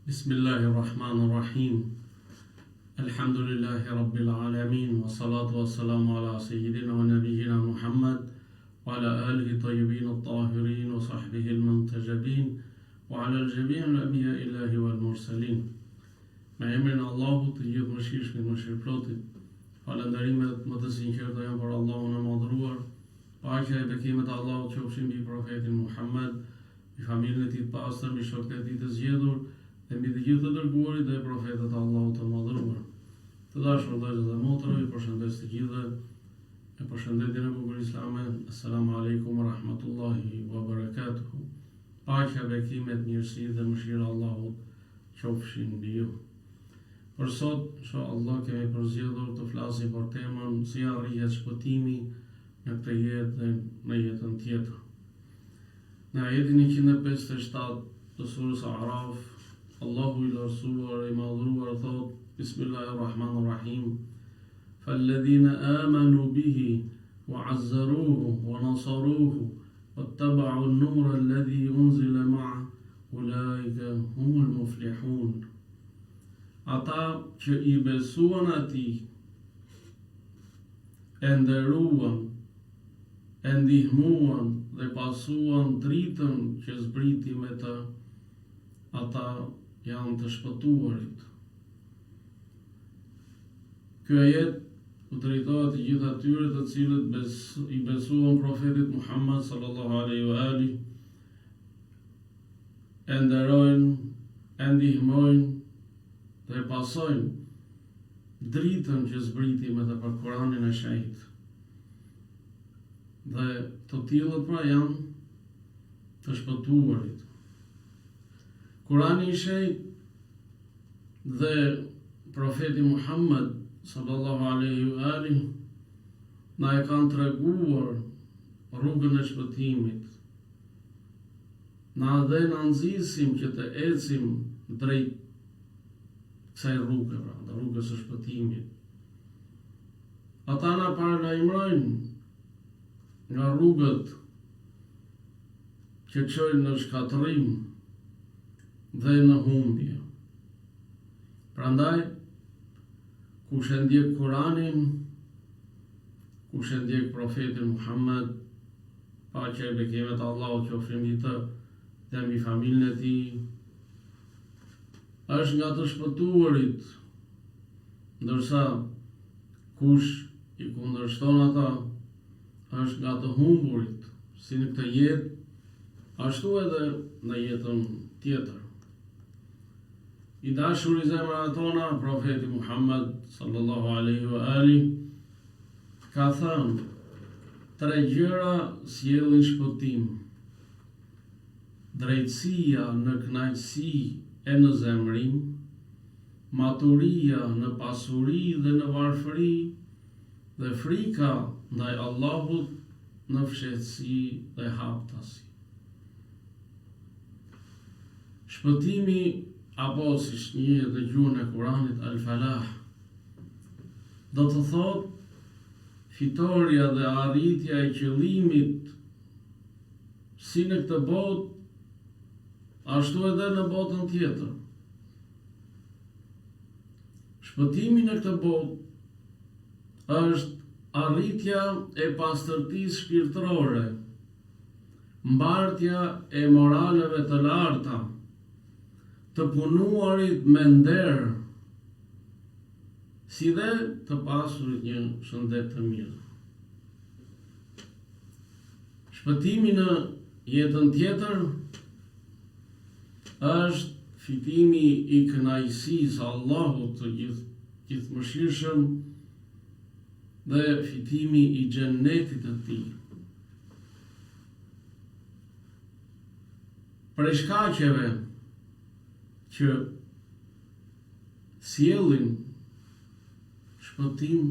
Bismillahirrahmanirrahim. Alhamdulillahi Rabbil Alamin. Wa salatu wa salamu ala Sayyidina wa Nabiyyina Muhammad wa ala alihi tayyibin at-tahirin wa sahbihi al-muntajabin wa ala al-jami' al-anbiya illahi wal mursalin. Me emrin e Allahut, të gjithë mëshirshmit, mëshirëplotit. Falënderimet më të sinqerta janë për Allahun e madhruar. Paqja e bekimet e Allahut qofshin mbi profetin Muhammed, mbi familjen e tij të pastër, mbi shokët e tij të zgjedhur, dhe mbi të gjithë të dërguarit dhe profetët e Allahut të madhruar. Të dashur vëllezër dhe motra, ju përshëndes të gjithëve me përshëndetjen e bukur islame. Assalamu alaikum wa rahmatullahi wa barakatuhu. Paqja, bekimet, mirësia dhe mëshira e Allahut qofshin mbi ju. Për sot, inshallah, kemi përzgjedhur të flasim për temën si arrihet shpëtimi në këtë jetë dhe në jetën tjetër. Në ajetin 157 të surës A'raf, Allahu i lartësuar i madhruar thot: Bismillahirrahmanirrahim. Falladhina amanu bihi wa azzaruhu wa nasaruhu wattaba'u an-nura alladhi unzila ma'a ulaika humul muflihun. Ata që i besuan atij, e nderuan, e ndihmuan dhe pasuan dritën që zbriti me të, ata janë të shpëtuarit. Ky ajet u drejtohet të gjithë atyre të cilët i besuan profetit Muhammad sallallahu alaihi wa alihi, e nderojnë, e ndihmojnë dhe pasojnë dritën që zbriti me të për Kuranin e shenjtë. Dhe të tillët pra janë të shpëtuarit. Kurani i shenjtë dhe profeti Muhammad sallallahu alaihi wa alihi na e kanë treguar rrugën e shpëtimit. Na dhe na nxisim që të ecim drejt kësaj rruge, pra, rrugës së shpëtimit. Ata na paralajmërojnë nga rrugët që çojnë në shkatërrim dhe në humbje. Prandaj, kush e ndjek Kuranin, kush e ndjek profetin Muhammed, paqja e bekimet e Allahut qofshin mbi të dhe mbi familjen e tij, është nga të shpëtuarit, ndërsa kush i kundërshton ata është nga të humburit, si në këtë jetë, ashtu edhe në jetën tjetër. I dashur i zemrave tona, profeti Muhammed sallallahu alaihi wa alihi ka thënë: 3 gjëra sjellin shpëtim: drejtësia në kënaqësi e në zemrim, maturia në pasuri dhe në varfëri, dhe frika ndaj Allahut në fshehtësi dhe haptasi. Shpëtimi, apo siç njihet në gjuhën e Kuranit al-falah, do të thotë fitoria dhe arritja e qëllimit, si në këtë botë, ashtu edhe në botën tjetër. Shpëtimi në këtë botë është arritja e pastërtisë shpirtërore, mbartja e moraleve të larta, të punuarit me nder, si dhe të pasurit një shëndet të mirë. Shpëtimi në jetën tjetër është fitimi i kënaqësisë Allahut të gjithëmëshirshëm dhe fitimi i xhennetit të tij. Për shkaqeve që sjellin shpëtim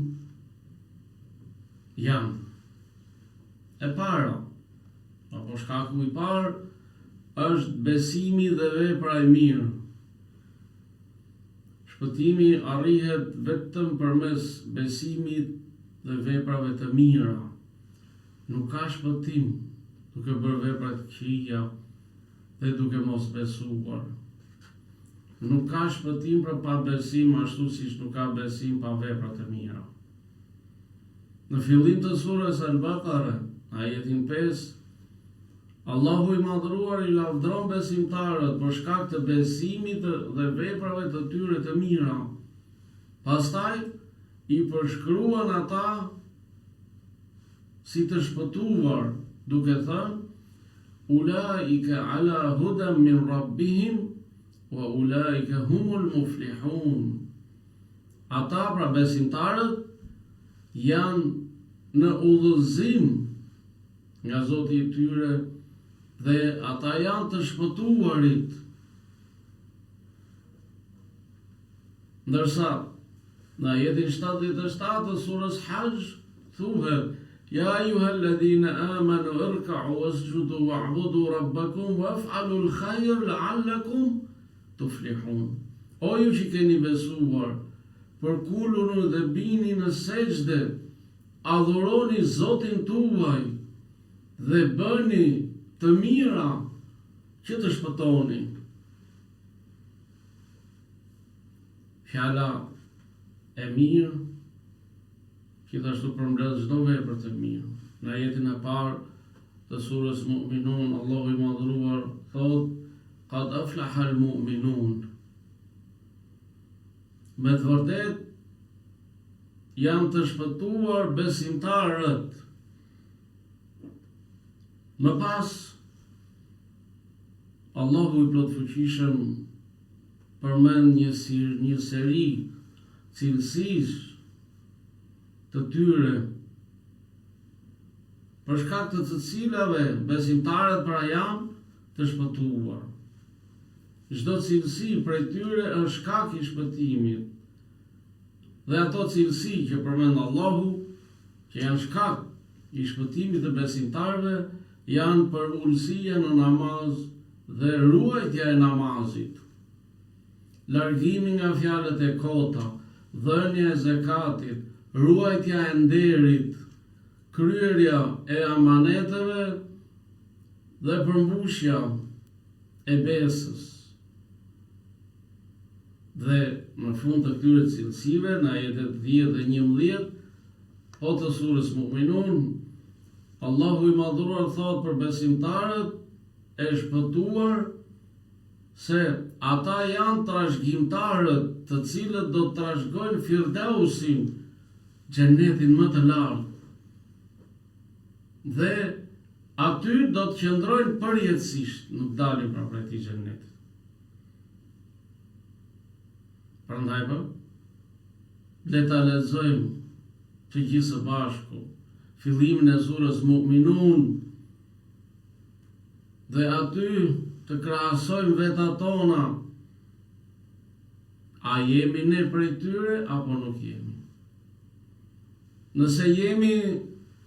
janë: e para, apo shkaku i parë, është besimi dhe vepra e mirë. Shpëtimi arrihet vetëm përmes besimit dhe veprave të mira. Nuk ka shpëtim duke bërë vepra të këqija dhe duke mos besuar. nuk ka shpëtim për pa besim, ashtu siç nuk ka besim pa vepra të mira. Në fillim të surës Al-Baqara, ajetin 5, Allahu i madhruar i lavdron besimtarët për shkak të besimit dhe veprave të tyre të mira. Pastaj i përshkruan ata si të shpëtuar, duke thënë: Ulaika ala hudan min rabbihim wa ulaika humul muflihun. Ata, pra besimtarët, janë në udhëzim nga Zoti i tyre dhe ata janë të shpëtuarit. Ndërsa në ajetin 77 të surës Hajj thuhet: Ja ayyuhalladhina amanu irka'u wasjudu wa'budu rabbakum waf'alul khayr la'allakum tuflihun. O ju që keni besuar, përkulluni dhe bini në sejdë, adhuroni Zotin tuaj dhe bëni të mira që të shpëtoni. Fjala e mirë gjithashtu përmbledh çdo vepër të mirë. Në ajetin e parë të surës Mu'minun, Allahu i madhruar thot: Qad aflaha al-mu'minun. Me të vërtet janë të shpëtuar besimtarët. Më pas, Allahu i plotfuqishëm përmend një seri cilësish të tyre, për shkak të cilave besimtarët pra janë të shpëtuar. Çdo cilësi prej tyre është shkak i shpëtimit. Dhe ato cilësi që përmend Allahu, që janë shkak i shpëtimit të besimtarëve, janë për ulësia në namaz dhe ruajtja e namazit, largimi nga fjalët e kota, dhënia e zakatit, ruajtja e nderit, kryerja e amaneteve dhe përmbushja e besës. Dhe në fund të këtyre cilësive, në ajetet 10 dhe 11 të surës Mu'minun, Allahu i madhruar thot për besimtarët e shpëtuar se ata janë trashëgimtarët të cilët do të trashëgojnë Firdausin, xhenetin më të lartë. Dhe aty do të qëndrojnë përjetësisht, nuk dalin pra prej këtij xheneti. Prandaj le ta lexojmë të gjithë së bashku fillimin e surës Mu'minun dhe aty të krahasojmë vetat tona. A jemi ne prej tyre apo nuk jemi? Nëse jemi,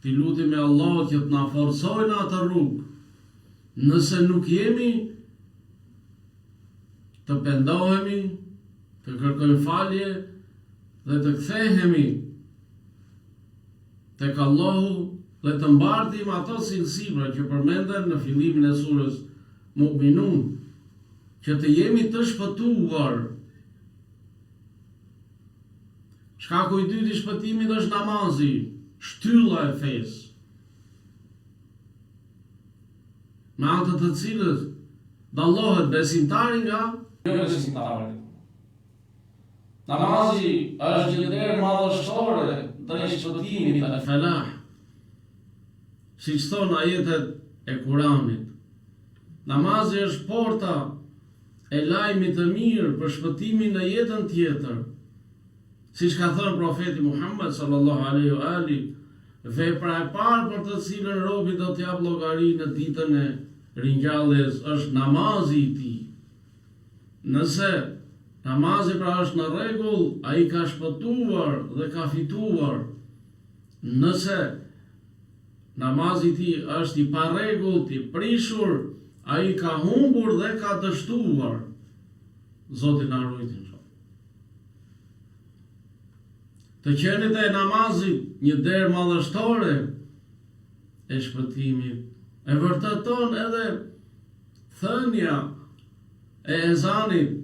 t'i lutim me Allah që të na forcojnë atë rrugë. Nëse nuk jemi, të pendohemi, të kërkojmë falje dhe të kthehemi tek Allahu dhe të mbartim ato cilësi që përmenden në fillimin e surës Mu'minun, që të jemi të shpëtuar. Shkaku i dytë i shpëtimit është namazi, shtylla e fesë, me anë të cilës dallohet besimtari nga jo besimtari. Namazi është një derë madhështore drejt shpëtimit e felah, siç thonë ajetet e Kuranit. Namazi është porta e lajmit të mirë për shpëtimin në jetën tjetër. Siç ka thënë profeti Muhammed sallallahu alaihi wa ali, vepra e parë për të cilën robi do t'jap llogari në ditën e ringjalljes është namazi i tij. Nëse namazi pra është në rregull, ai ka shpëtuar dhe ka fituar. Nëse namazi i tij është i parregullt, i prishur, ai ka humbur dhe ka dështuar. Zoti na ruajtë. Të qenit e namazit një derë madhështore e shpëtimit, e vërteton edhe thënia e ezanit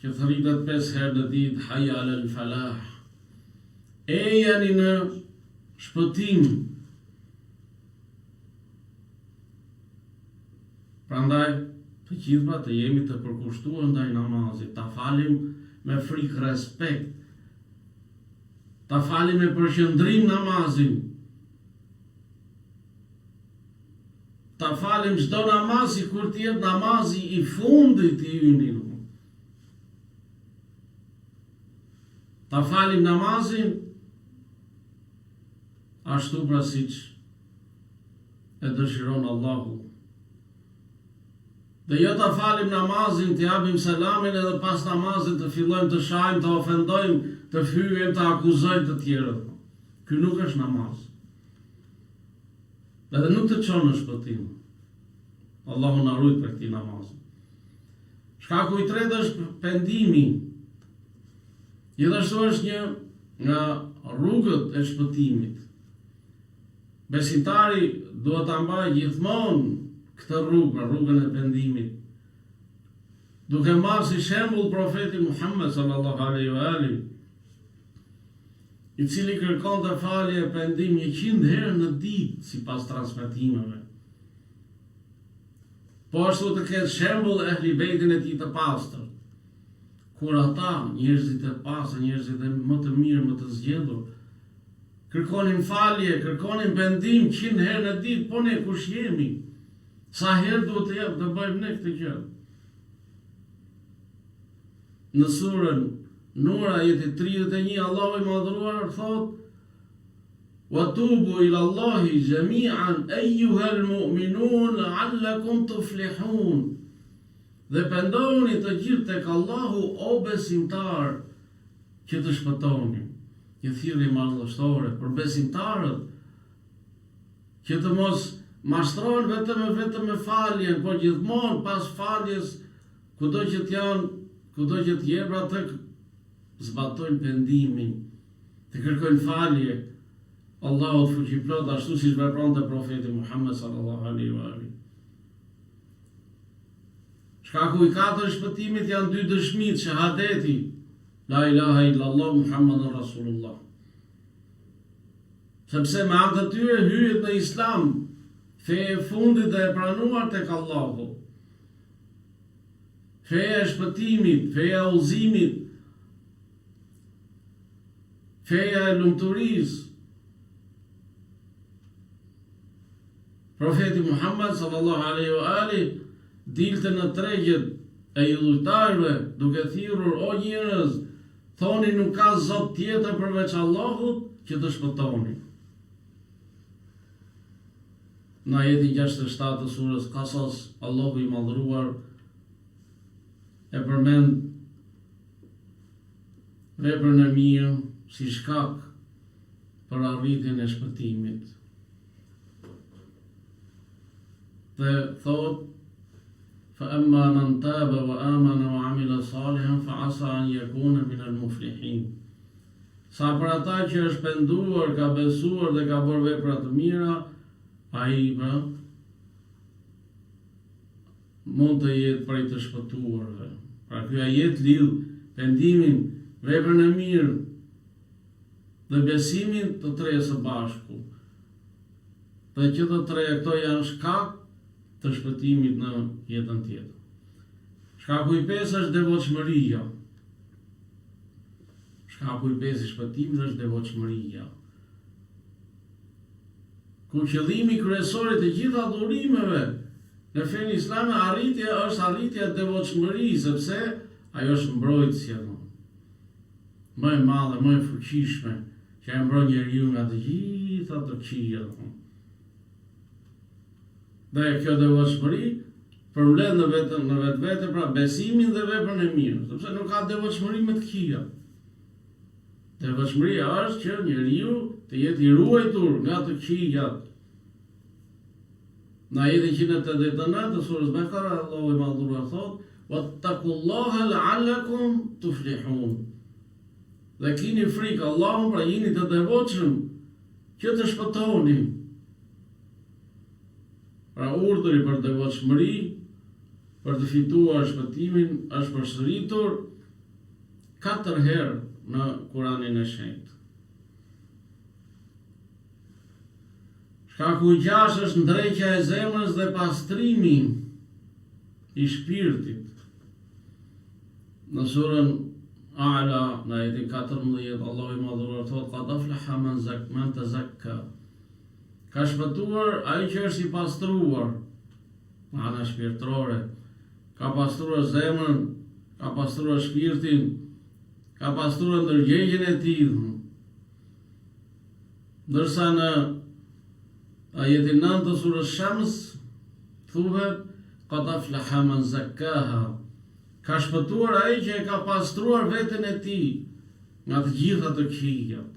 që thritet 5 herë në ditë, hayya alal falah. Jeni në shpëtim. Prandaj, të gjitha të jemi të përkushtuar ndaj namazit, ta falim me frikë respekt, ta falim me përqendrim namazin, ta falim çdo namaz si kur të jetë namazi i fundit i yni. Ta falim namazin ashtu pra siç e dëshiron Allahu. Dhe jo ta falim namazin, të japim selamin edhe pas namazit të fillojmë të shajmë, të ofendojmë, të fyejmë, të akuzojmë të tjerët. Ky nuk është namaz. Edhe nuk të çon në shpëtim. Allahu na ruaj për këtë namaz. Shkaku i tretë është pendimi. Gjithashtu është një nga rrugët e shpëtimit. Besimtari duhet ta mbajë gjithmonë këtë rrugë, rrugën e pendimit. Duke marrë si shembull profetin Muhammed sallallahu alaihi wa alihi, i cili kërkonte falje e pendim 100 herë në ditë sipas transmetimeve. Po ashtu të ketë shembull ehli bejtin e tij të pastër. Kur ata, njerëzit e pastër, njerëzit e më të mirë, më të zgjedhur, kërkonin falje, kërkonin pendim 100 herë në ditë, po ne kush jemi? Sa herë duhet të bëjmë ne këtë gjë? Në surën Nur ajeti 31, Allahu i madhruar thot: "Wa tubu ila Allahi jami'an ayyuhal mu'minun la'allakum tuflihun." Dhe pendohuni të gjithë tek Allahu o besimtar, që të shpëtoni. Një thirrje madhështore për besimtarët, që të mos mashtrohen vetëm me faljen, por gjithmonë pas faljes, kudo që të janë, kudo që të jepra të zbatojnë pendimin, të kërkojnë falje. Allahu të fuqiplot, ashtu si vepronte profeti Muhammed sallallahu alaihi wa alihi. Shkaku i katër shpëtimit janë 2 dëshmit, shahadeti, la ilaha illallah Muhammadun Rasulullah. Sepse me anë të tyre hyjet në Islam, feja e fundit dhe e pranuar tek Allahu. Feja e shpëtimit, feja e udhëzimit, feja e lumturisë. Profeti Muhammed sallallahu alaihi wa alihi dilte në tregjet e idhujtarëve duke thirrur: "O njerëz, thoni nuk ka zot tjetër përveç Allahut që të shpëtoni." Në ajetin 67 të surës Qasas, Allahu i madhruar e përmend veprën e mirë si shkak për arritjen e shpëtimit. Dhe thot: "Fa-amma man taba wa amana wa amila salihan fa-asa an yakuna min al-muflihin." Sa për ata që është penduar, ka besuar dhe ka bërë vepra të mira, ai mund të jetë prej të shpëtuarve. Pra ky ajet lidh pendimin, veprën e mirë dhe besimin të treja së bashku. Dhe që të treja këto janë shkak të shpëtimit në jetën tjetër. Shkaku i 5 është devotshmëria. Shkaku i 5 i shpëtimit është devotshmëria. Ku qëllimi kryesor i të gjitha adhurimeve në fenë islame është arritja e devotshmërisë, sepse ajo është mbrojtësja më e madhe, më e fuqishme, që e mbron njeriu nga të gjitha të këqijat. Dhe kjo devotshmëri përmbledh në vetvete pra besimin dhe veprën e mirë, sepse nuk ka devotshmëri me të këqija. Devotshmëria është që njeriu të jetë i ruajtur nga të këqijat. Në ajetin 189 të surës Bekara, Allahu i madhruar thot: "Wattaqullaha la'allakum tuflihun." Dhe kini frikë Allahun, pra jini të devotshëm që të shpëtoni. Pra urdhri për devotshmëri, për të fituar shpëtimin, është përsëritur 4 herë në Kuranin e Shenjtë. Shkaku i 6 është ndreqja e zemrës dhe pastrimi i shpirtit. Në surën A'la, në ajetin 14, Allahu i Madhëruar thot: "Qad aflaha man tazakka." Ka shpëtuar ai që është i pastruar, ana shpirtërore, ka pastruar zemrën, ka pastruar shpirtin, ka pastruar ndërgjegjen e tij. Ndërsa në ajetin 9 të surës Shams thuhet: "Qad aflaha man zakkaha." Ka shpëtuar ai që e ka pastruar veten e tij nga të gjitha të këqijat,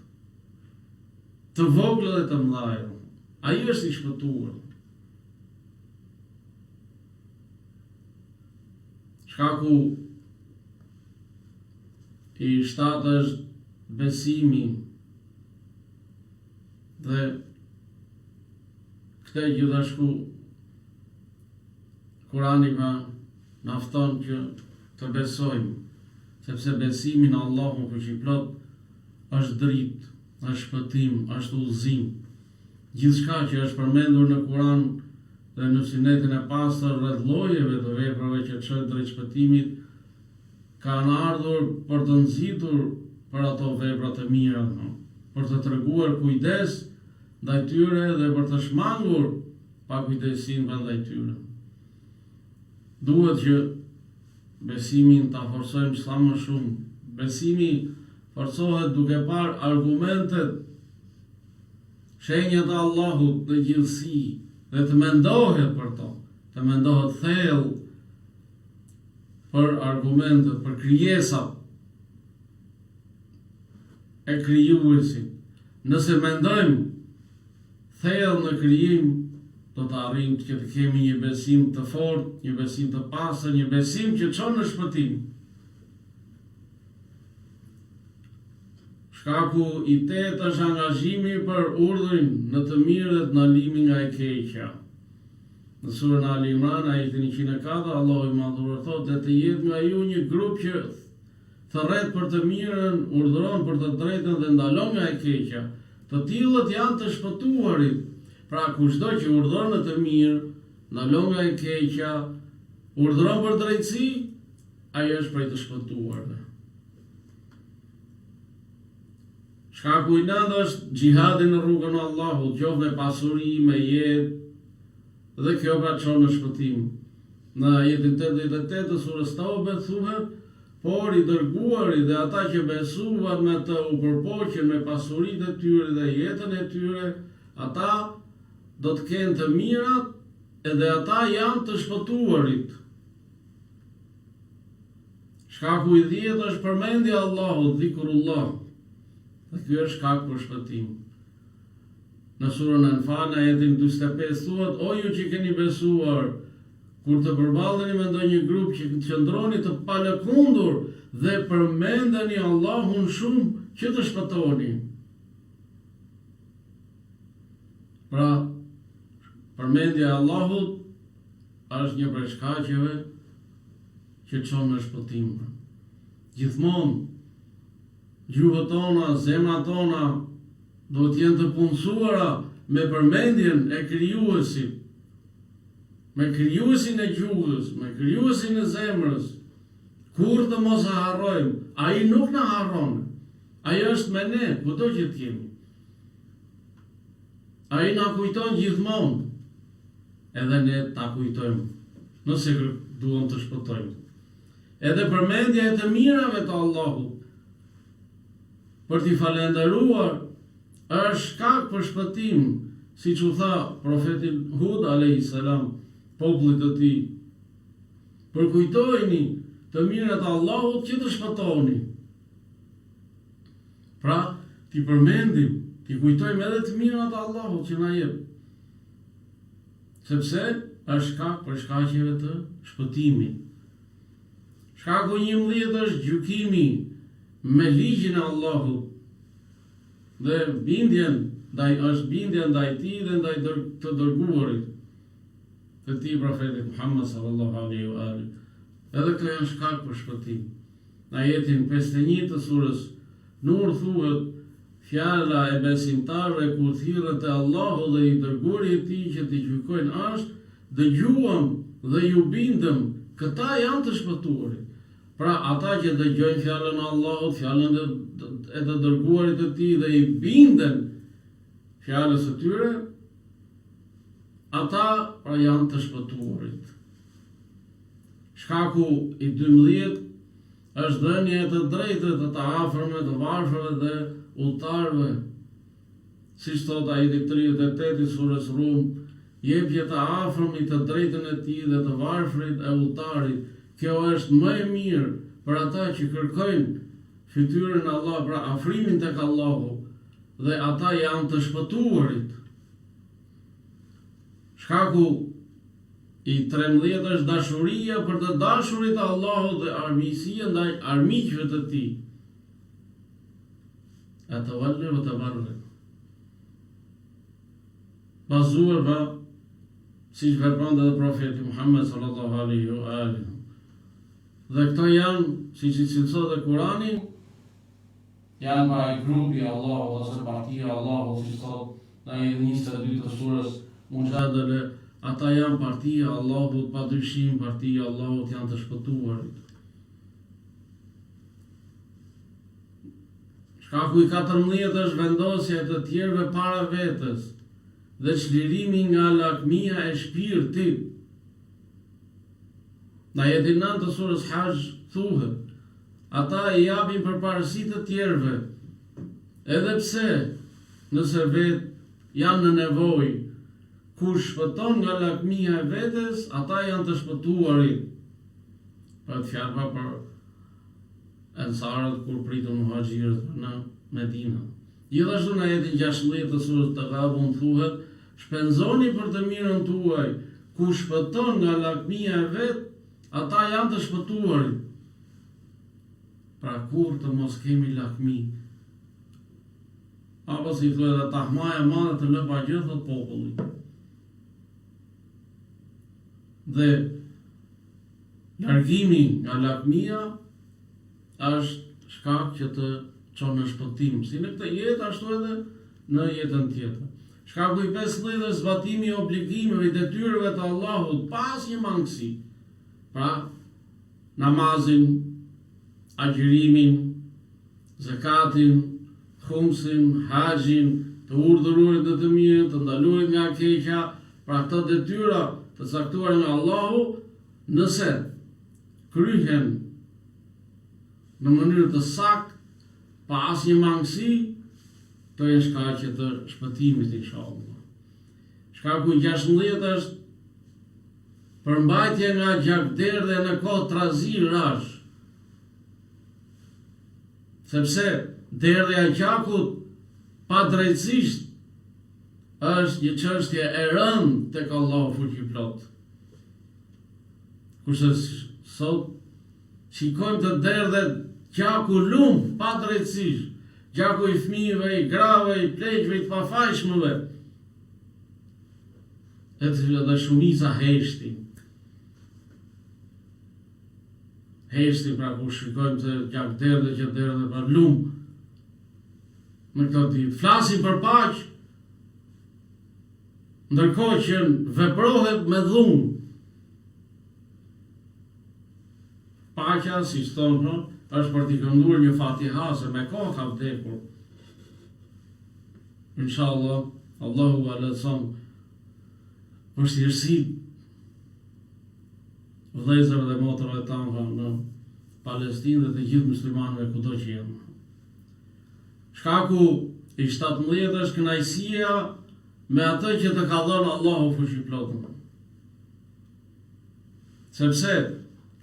të vogla dhe të mëdha. Ai është i shpëtuar. Shkaku i 7 është besimi, dhe këtë gjithashtu Kurani na fton që të besojmë, sepse besimi në Allahun fuqiplot është dritë, është shpëtim, është udhëzim. Gjithçka që është përmendur në Kuran dhe në Sunetin e pastër rreth llojeve të veprave që çojnë drejt shpëtimit, kanë ardhur për të nxitur për ato vepra të mira, për të treguar kujdes ndaj tyre dhe për të shmangur pakujdesin ndaj tyre. Duhet që besimin ta forcojmë sa më shumë. Besimi forcohet duke parë argumentet, shenjat e Allahut në gjithësi, dhe të mendohet për to, të mendohet thellë për argumentet, për krijesat e krijuesit. Nëse mendojmë thellë në krijim, do të arrijmë që të kemi një besim të fortë, një besim të pastër, një besim që çon në shpëtim. Shkaku i 8 është angazhimi për urdhrin në të mirë dhe të ndalimin nga e keqja. Në surën Ali Imran, ajetin 104, Allahu i Madhëruar thotë: "Dhe të jetë nga ju një grup që thërret për të mirën, urdhëron për të drejtën dhe ndalon nga e keqja. Të tillët janë të shpëtuarit." Pra kushdo që urdhëron në të mirë, ndalon nga e keqja, urdhëron për drejtësi, ai është prej të shpëtuarve. Shkaku i 9 është xhihadi në rrugën e Allahut, qoftë me pasuri, me jetë, dhe kjo pra çon në shpëtim. Në ajetin 88 të surës Tauba thuhet: "Por i dërguari dhe ata që besuan me të u përpoqën me pasuritë e tyre dhe jetën e tyre, ata do të kenë të mirat, edhe ata janë të shpëtuarit." Shkaku i 10 është përmendja e Allahut, dhikrullah. Dhe ky është shkak për shpëtim. Në surën Anfal, ajetin 45 thuhet: "O ju që keni besuar, kur të përballeni me ndonjë grup që qëndroni të palëkundur dhe përmendeni Allahun shumë që të shpëtoni." Pra, përmendja e Allahut është një prej shkaqeve që çon në shpëtim. Gjithmonë gjuhët tona, zemrat tona do të jenë të punësuara me përmendjen e krijuesit, me krijuesin e gjuhës, me krijuesin e zemrës. Kur të mos e harrojmë, ai nuk na harron. Ai është me ne, kudo që të jemi. Ai na kujton gjithmonë, edhe ne ta kujtojmë, nëse duam të shpëtojmë. Edhe përmendja e të mirave të Allahut, për t'i falendëruar, është shkak për shpëtim, siç u tha profeti Hud a.s. popullit të tij: "Përkujtojeni të mirat e Allahut që të shpëtoni." Pra, t'i përmendim, t'i kujtojmë edhe të mirat e Allahut që na jep, sepse është shkak për shkaqeve të shpëtimit. Shkaku 11 është gjykimi me ligjin e Allahut dhe është bindja ndaj tij dhe ndaj të dërguarit të tij profetit Muhammad sallallahu alaihi wa alihi. Edhe kjo është shkak për shpëtim. Në ajetin 51 të surës Nur thuhet: fjala e besimtarëve kur thirret te Allahu dhe i dërguari i tij që t'i gjykojnë është: dëgjuam dhe ju bindëm, këta janë të shpëtuarit. Pra ata që dëgjojnë fjalën e Allahut, fjalën e të dërguarit të tij dhe i binden fjalës së tyre, ata pra janë të shpëtuarit. Shkaku i 12 është dhënia e të drejtë të afërmëve, të varfërve dhe udhëtarëve. Siç thot ajeti 38 i surës Rum: jepje të afërmit të drejtën e tij dhe të varfrit e udhëtarit. Kjo është më e mirë për ata që kërkojnë fytyrën e Allah, pra afrimin tek Allahu, dhe ata janë të shpëtuarit. Shkaku i 13 është dashuria për të dashurit e Allahut dhe armiqësia ndaj armiqve të tij. Atawalli wa tabarruk. Bazuar pa siç vepron edhe profeti Muhammed sallallahu alaihi wa alihi. Dhe këto janë, siç i cilësot dhe Kurani, janë pra i grupi Allahu ose partia Allahu, siç thot në ajetin 22 të surës Mujadele, ata janë partia Allahut, pa dyshim partia Allahut, janë të shpëtuarit. Shkaku i 14 është vendosja e të tjerëve para vetes dhe çlirimi nga lakmia e shpirtit. Në ajetin 9 të surës Hajj thuhet: ata i japin përparësi të tjerëve, edhe pse nëse vetë janë në nevojë. Kush shpëton nga lakmia e vetes, ata janë të shpëtuarit. Pra të fjalë për ensarët kur pritën muhaxhirët në Medinë. Gjithashtu në ajetin 16 të surës Taghabun thuhet: shpenzoni për të mirën tuaj, kush shpëton nga lakmia e vet, ata janë të shpëtuarit. Pra kur të mos kemi lakmi. Apo si thuhet dhe tahmaja madhe të lë pa gjë, thot populli. Dhe largimi nga lakmia është shkak që të çon në shpëtim, si në këtë jetë ashtu edhe në jetën tjetër. Shkaku i 15 është zbatimi i obligimeve, i detyrave të Allahut pa asnjë mangësi. Pra, namazin, agjërimin, zakatin, khumsin, haxhin, të urdhëruarit në të mirë, të ndaluarit nga keqja, pra këto detyra të caktuara nga Allahu, nëse kryhen në mënyrë të saktë, pa asnjë mangësi, to e shkaqe të shpëtimit inshallah. Shkaku i 16 është përmbajtja nga gjakderdhja në kohë trazi-rash. Sepse derdhja e gjakut pa drejtësisht është një çështje e rëndë tek Allahu fuqiplot. Kurse sot shikojmë të derdhet gjaku lum pa drejtësisht, gjaku i fëmijëve, i grave, i pleqve, i pafajshmëve. Edhe shumica heshtin. Heshtin, pra ku shikojmë të gjak derdhe që derdhe pra lum. Në këto ditë flasin për paqë, ndërkohë që veprohet me dhunë. Paqja, si thonë, është për t'i kënduar një fatiha, se me kohë ka vdekur. Inshallah, Allahu va lëson vështirësi vëllezërve dhe motrave tanë në Palestinë dhe të gjithë muslimanëve kudo që janë. Shkaku i 17 është kënaqësia me atë që të ka dhënë Allahu fuqiplotën. Sepse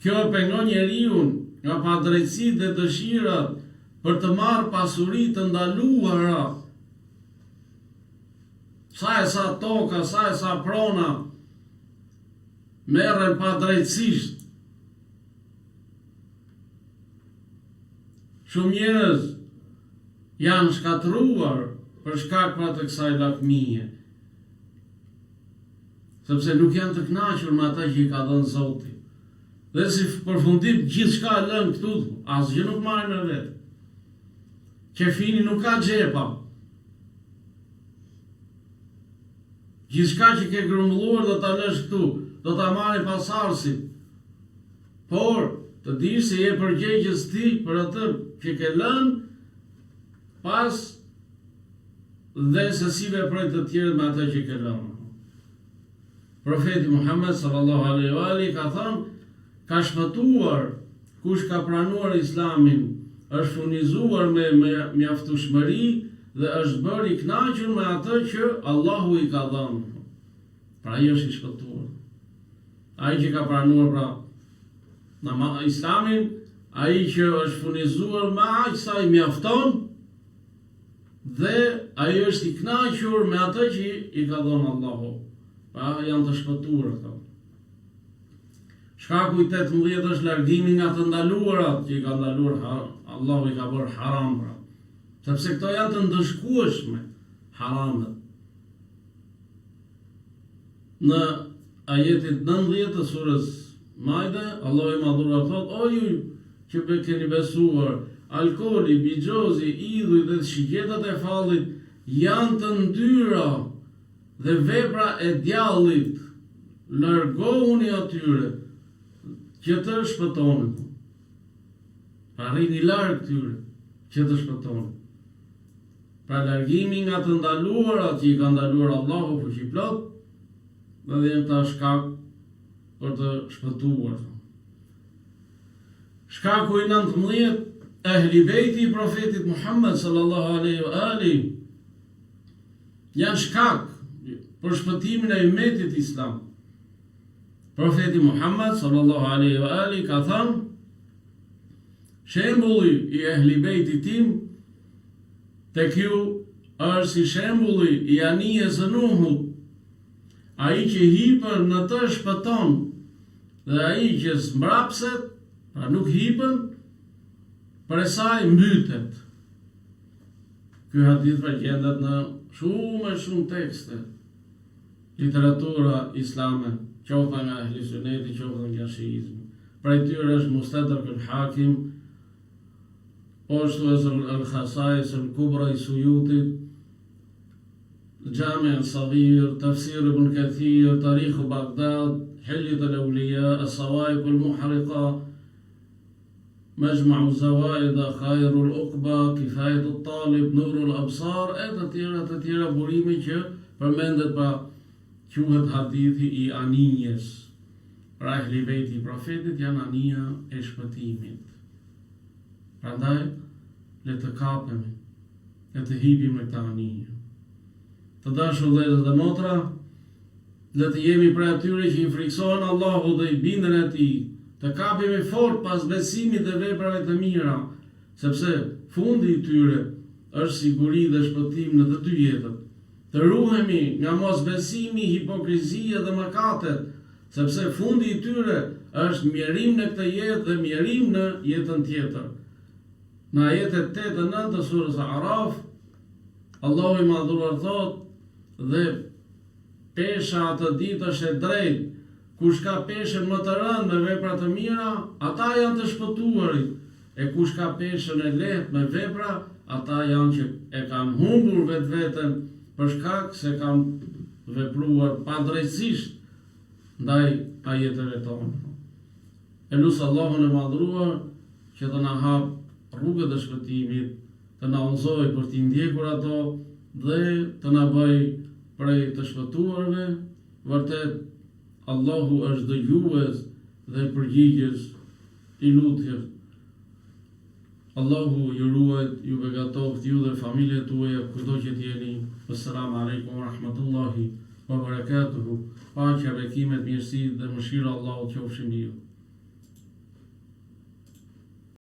kjo e pengon njeriu nga padrejtësitë dhe dëshirat për të marrë pasuri të ndaluara. Sa e sa toka, sa e sa prona merren padrejtësisht. Shumë njerëz janë shkatruar për shkak të kësaj lakmie. Sepse nuk janë të kënaqur me ata që i ka dhënë Zoti. Dhe si përfundim gjithë shka lënë këtu, asgjë nuk marrë me vetë. Qefini nuk ka gjepa. Gjithë shka që ke grumbulluar do ta lësh këtu, do ta marrë pasardhësit. Por, të dish se je përgjegjës ti për atë që ke lënë, pas dhe se si veproj të tjerë me atë që ke lënë. Profeti Muhammed sallallahu alaihi wa alihi ka thënë, ka shpëtuar kush ka pranuar Islamin, është furnizuar me mjaftueshmëri dhe është bërë i kënaqur me atë që Allahu i ka dhënë. Pra ai është i shpëtuar. Ai që ka pranuar Islamin, ai që është furnizuar me aq sa i mjafton, dhe ai është i kënaqur me atë që i ka dhënë Allahu. Pra janë të shpëtuar këto. Shkaku i 18 është largimi nga të ndaluarat që i ka ndaluar Allahu i ka bërë haram, pra. Sepse këto janë të ndëshkueshme, haramet. Në ajetin 19 të surës Maide, Allahu i madhuar thot: o ju që keni besuar, alkooli, bigjozi, idhuj dhe shigjetat e fallit janë të ndyra dhe vepra e djallit, largohuni atyre që të shpëtonin. Pra rrini larg tyre që të shpëtonin. Pra largimi nga të ndaluarat që i ka ndaluar Allahu fuqiplot, dhe janë ta shkak për të shpëtuar. Shkaku i 19, ehli bejti i profetit Muhammed sallallahu alaihi wa alihi janë shkak për shpëtimin e ummetit islam. Profeti Muhammed sallallahu alaihi wa alihi ka thënë: shembulli i ehli bejtit tim tek ju është si shembulli i anijes së Nuhut. Ai që hipën në të shpëton, dhe ai që zmbrapset, pra nuk hipën, për saj mbytet. Ky hadith përgjendet në shumë tekste, literatura islame, qoftë nga ehli suneti, qoftë nga shiizmi. Prej tyre është Mustadrak al-Hakim, poshtu al-Khasais al-Kubra i Suyutit, Jami al-Saghir, Tafsir ibn Kathir, Tarikh Baghdad, Hilyat al-Awliya, As-Sawa'iq al-Muhriqa, Majma' al-Zawaid, Khair al-Uqba, Kifayat al-Talib, Nur al-Absar, e të tjera burime që përmendet pa quhet hadithi i anijes. Pra ehli bejti i profetit janë anija e shpëtimit. Prandaj, le të kapemi, le të hipim në këta anije. Të dashur vëllezër dhe motra, le të jemi prej atyre që i friksohen Allahu dhe i bindën atij, të kapemi fort pas besimit dhe veprave të mira, sepse fundi i tyre është siguri dhe shpëtim në të dy jetët. Të ruhemi nga mosbesimi, hipokrizia dhe mëkatet, sepse fundi i tyre është mjerim në këtë jetë dhe mjerim në jetën tjetër. Në ajetet 8 dhe 9 të surës Araf, Allahu i madhuar thot: dhe pesha atë ditë është e drejtë, kush ka peshën më të rëndë me vepra të mira, ata janë të shpëtuarit, e kush ka peshën e lehtë me vepra, ata janë që e kanë humbur vetveten për shkak se kanë vepruar padrejtësisht ndaj ajeteve tona. E lutë Allahun e madhruar që të na hap rrugët e shpëtimit, të na udhëzojë për t'i ndjekur ato dhe të na bëjë prej të shpëtuarve. Vërtet Allahu është dëgjues dhe përgjigjës i lutjes. Allahu ju ruajt, ju begatoft ju dhe familjet tuaja kudo që t'jeni. Assalamu alaikum wa rahmatullahi wa barakatuhu. Paqja, bekimet, mirësitë dhe mëshira Allahut qofshin mbi ju.